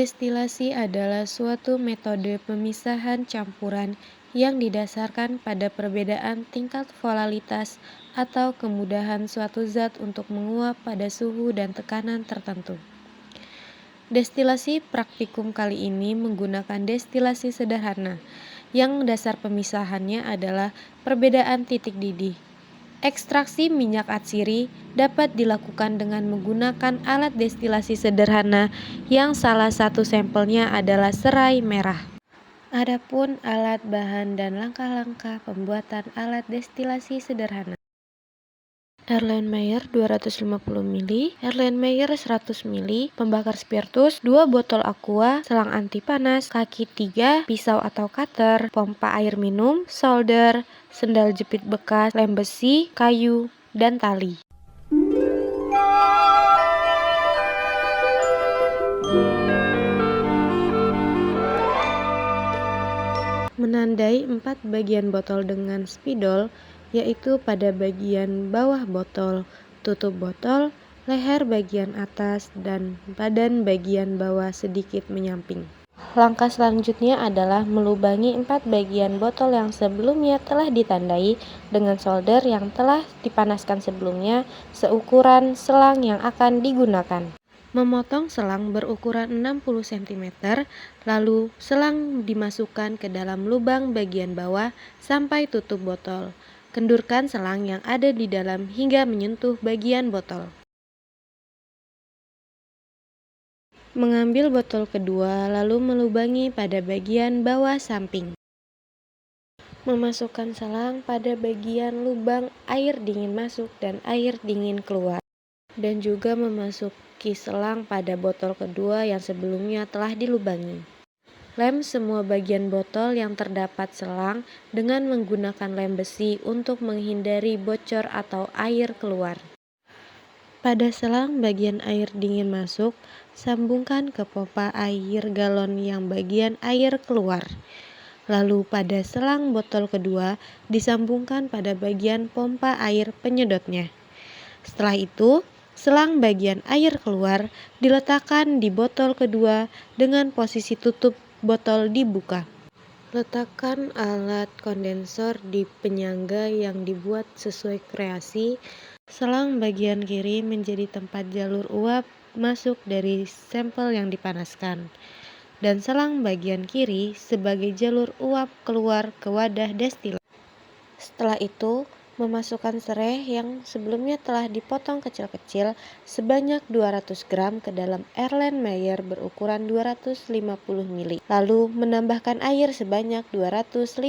Destilasi adalah suatu metode pemisahan campuran yang didasarkan pada perbedaan tingkat volatilitas atau kemudahan suatu zat untuk menguap pada suhu dan tekanan tertentu. Destilasi praktikum kali ini menggunakan destilasi sederhana, yang dasar pemisahannya adalah perbedaan titik didih. Ekstraksi minyak atsiri dapat dilakukan dengan menggunakan alat destilasi sederhana yang salah satu sampelnya adalah serai merah. Adapun alat bahan dan langkah-langkah pembuatan alat destilasi sederhana. Erlenmeyer 250 ml, Erlenmeyer 100 ml, pembakar spiritus, 2 botol aqua, selang anti panas, kaki 3, pisau atau cutter, pompa air minum, solder, sendal jepit bekas, lem besi, kayu, dan tali. Menandai 4 bagian botol dengan spidol, yaitu pada bagian bawah botol, tutup botol, leher bagian atas, dan badan bagian bawah sedikit menyamping. Langkah selanjutnya adalah melubangi 4 bagian botol yang sebelumnya telah ditandai dengan solder yang telah dipanaskan sebelumnya seukuran selang yang akan digunakan. Memotong selang berukuran 60 cm, lalu selang dimasukkan ke dalam lubang bagian bawah sampai tutup botol. Kendurkan selang yang ada di dalam hingga menyentuh bagian botol. Mengambil botol kedua lalu melubangi pada bagian bawah samping. Memasukkan selang pada bagian lubang air dingin masuk dan air dingin keluar. Dan juga memasuki selang pada botol kedua yang sebelumnya telah dilubangi. Lem semua bagian botol yang terdapat selang dengan menggunakan lem besi untuk menghindari bocor atau air keluar. Pada selang bagian air dingin masuk, sambungkan ke pompa air galon yang bagian air keluar. Lalu pada selang botol kedua disambungkan pada bagian pompa air penyedotnya. Setelah itu, selang bagian air keluar diletakkan di botol kedua dengan posisi tutup botol dibuka. Letakkan alat kondensor di penyangga yang dibuat sesuai kreasi. Selang bagian kiri menjadi tempat jalur uap masuk dari sampel yang dipanaskan, dan selang bagian kiri sebagai jalur uap keluar ke wadah destilasi. Setelah itu, memasukkan serai yang sebelumnya telah dipotong kecil-kecil sebanyak 200 gram ke dalam Erlenmeyer berukuran 250 ml. Lalu menambahkan air sebanyak 250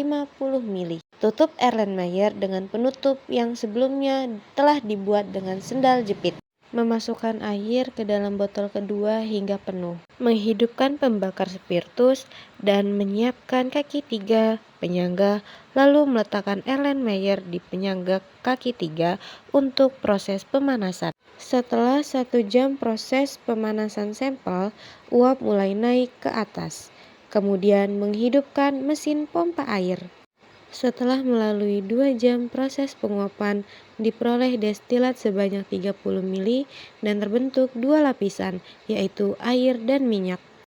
ml. Tutup Erlenmeyer dengan penutup yang sebelumnya telah dibuat dengan sendal jepit. Memasukkan air ke dalam botol kedua hingga penuh. Menghidupkan pembakar spiritus dan menyiapkan kaki 3 penyangga, lalu meletakkan Erlenmeyer di penyangga kaki 3 untuk proses pemanasan. Setelah 1 jam proses pemanasan sampel, uap mulai naik ke atas. Kemudian menghidupkan mesin pompa air. Setelah melalui 2 jam proses penguapan, diperoleh destilat sebanyak 30 ml dan terbentuk 2 lapisan, yaitu air dan minyak.